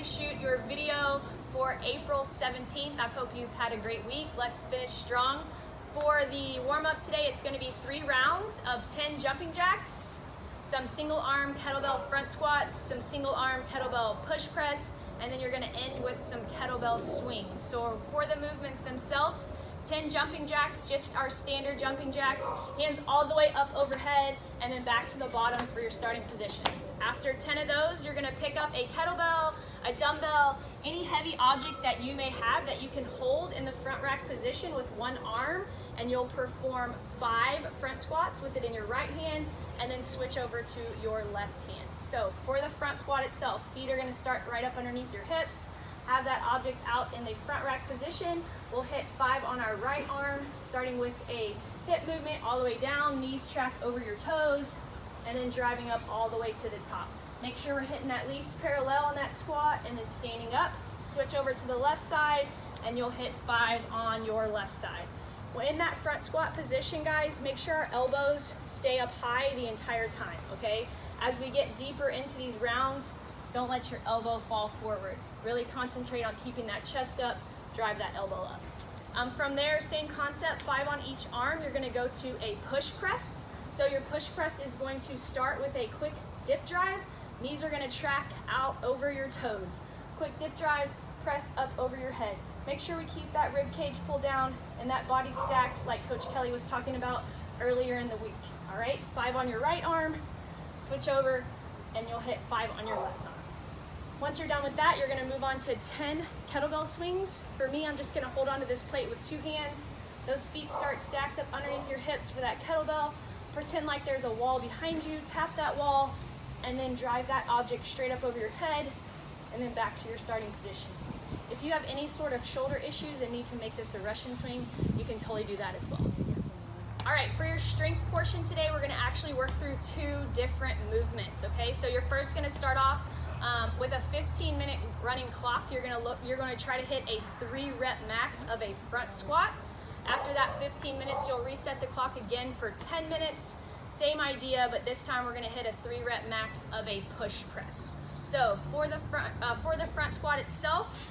shoot your video for April 17th. I hope you've had a great week. Let's finish strong. For the warm-up today, it's going to be 3 rounds of 10 jumping jacks, some single arm kettlebell front squats, some single arm kettlebell push press, and then you're going to end with some kettlebell swings. So for the movements themselves, 10 jumping jacks, just our standard jumping jacks, hands all the way up overhead and then back to the bottom for your starting position. After 10 of those, you're gonna pick up a kettlebell, a dumbbell, any heavy object that you may have that you can hold in the front rack position with one arm, and you'll perform 5 front squats with it in your right hand and then switch over to your left hand. So for the front squat itself, feet are gonna start right up underneath your hips. Have that object out in the front rack position. We'll hit 5 on our right arm, starting with a hip movement all the way down, knees track over your toes, and then driving up all the way to the top. Make sure we're hitting at least parallel on that squat, and then standing up, switch over to the left side, and you'll hit 5 on your left side. Well, in that front squat position, guys, make sure our elbows stay up high the entire time, okay? As we get deeper into these rounds, don't let your elbow fall forward. Really concentrate on keeping that chest up, drive that elbow up. From there, same concept, 5 on each arm. You're gonna go to a push press. So your push press is going to start with a quick dip drive. Knees are gonna track out over your toes. Quick dip drive, press up over your head. Make sure we keep that rib cage pulled down and that body stacked like Coach Kelly was talking about earlier in the week. All right, 5 on your right arm, switch over, and you'll hit 5 on your left arm. Once you're done with that, you're gonna move on to 10 kettlebell swings. For me, I'm just gonna hold onto this plate with 2 hands. Those feet start stacked up underneath your hips for that kettlebell. Pretend like there's a wall behind you, tap that wall, and then drive that object straight up over your head, and then back to your starting position. If you have any sort of shoulder issues and need to make this a Russian swing, you can totally do that as well. All right, for your strength portion today, we're gonna actually work through 2 different movements, okay? So you're first gonna start off with a 15-minute running clock. You're gonna try to hit a 3 rep max of a front squat. After that 15 minutes, you'll reset the clock again for 10 minutes. Same idea, but this time we're gonna hit a 3 rep max of a push press. So for the front squat itself,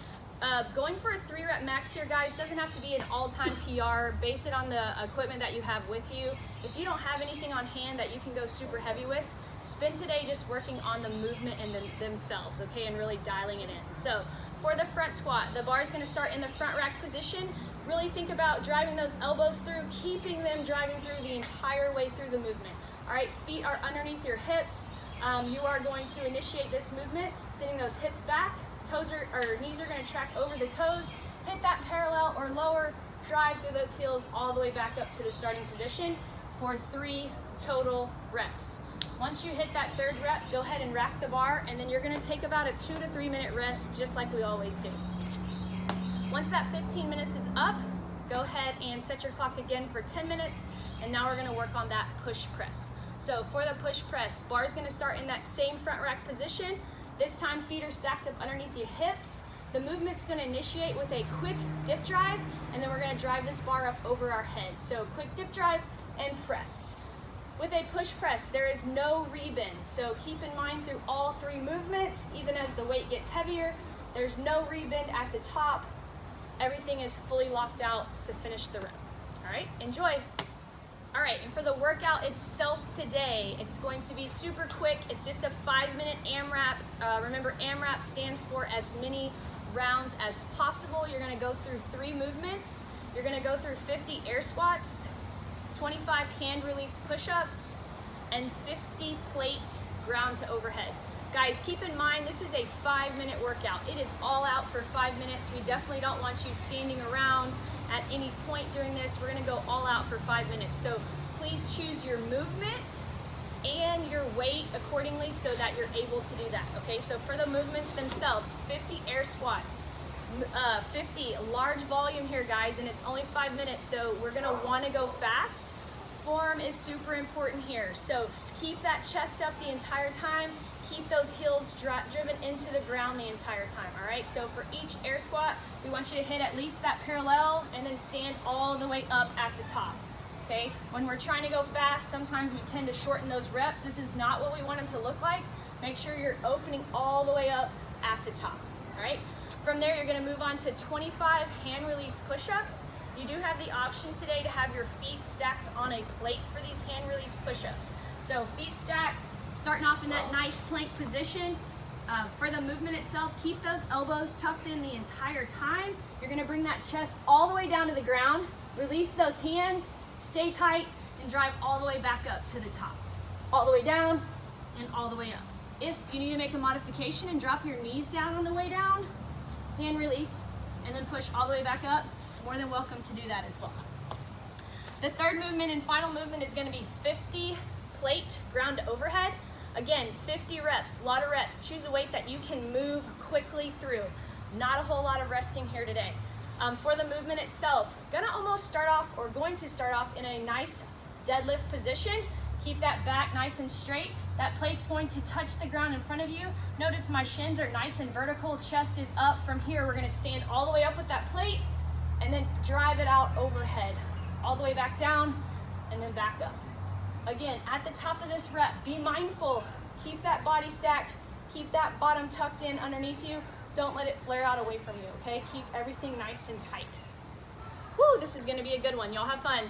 going for a 3 rep max here, guys, doesn't have to be an all-time PR. Base it on the equipment that you have with you. If you don't have anything on hand that you can go super heavy with, spend today just working on the movement and themselves, okay, and really dialing it in. So for the front squat, the bar is going to start in the front rack position. Really think about driving those elbows through, keeping them driving through the entire way through the movement. All right, feet are underneath your hips. You are going to initiate this movement, sending those hips back. Knees are going to track over the toes. Hit that parallel or lower, drive through those heels all the way back up to the starting position for 3 total reps. Once you hit that 3rd rep, go ahead and rack the bar, and then you're gonna take about a 2 to 3 minute rest, just like we always do. Once that 15 minutes is up, go ahead and set your clock again for 10 minutes, and now we're gonna work on that push press. So for the push press, bar is gonna start in that same front rack position. This time, feet are stacked up underneath your hips. The movement's gonna initiate with a quick dip drive, and then we're gonna drive this bar up over our head. So quick dip drive and press. With a push press, there is no rebend. So keep in mind through all 3 movements, even as the weight gets heavier, there's no rebend at the top. Everything is fully locked out to finish the rep. All right, enjoy. All right, and for the workout itself today, it's going to be super quick. It's just a 5-minute AMRAP. Remember, AMRAP stands for as many rounds as possible. You're gonna go through 3 movements. You're gonna go through 50 air squats, 25 hand release push-ups, and 50 plate ground to overhead. Guys, keep in mind, this is a 5-minute workout. It is all out for 5 minutes. We definitely don't want you standing around at any point during this. We're gonna go all out for 5 minutes. So please choose your movement and your weight accordingly so that you're able to do that, okay? So for the movements themselves, 50 air squats, 50 large volume here, guys, and it's only 5 minutes, so we're gonna wanna go fast. Form is super important here. So keep that chest up the entire time. Keep those heels driven into the ground the entire time, all right? So for each air squat, we want you to hit at least that parallel and then stand all the way up at the top, okay? When we're trying to go fast, sometimes we tend to shorten those reps. This is not what we want them to look like. Make sure you're opening all the way up at the top. all right? From there, you're gonna move on to 25 hand release push-ups. You do have the option today to have your feet stacked on a plate for these hand release push-ups. So feet stacked, starting off in that nice plank position. For the movement itself, keep those elbows tucked in the entire time. You're gonna bring that chest all the way down to the ground, release those hands, stay tight, and drive all the way back up to the top. All the way down and all the way up. If you need to make a modification and drop your knees down on the way down, hand release, and then push all the way back up, more than welcome to do that as well. The third movement and final movement is gonna be 50 plate ground overhead. Again, 50 reps, a lot of reps. Choose a weight that you can move quickly through. Not a whole lot of resting here today. For the movement itself, going to start off in a nice deadlift position. Keep that back nice and straight. That plate's going to touch the ground in front of you. Notice my shins are nice and vertical, chest is up. From here, we're gonna stand all the way up with that plate and then drive it out overhead. All the way back down and then back up. Again, at the top of this rep, be mindful. Keep that body stacked. Keep that bottom tucked in underneath you. Don't let it flare out away from you, okay? Keep everything nice and tight. Woo, this is gonna be a good one. Y'all have fun.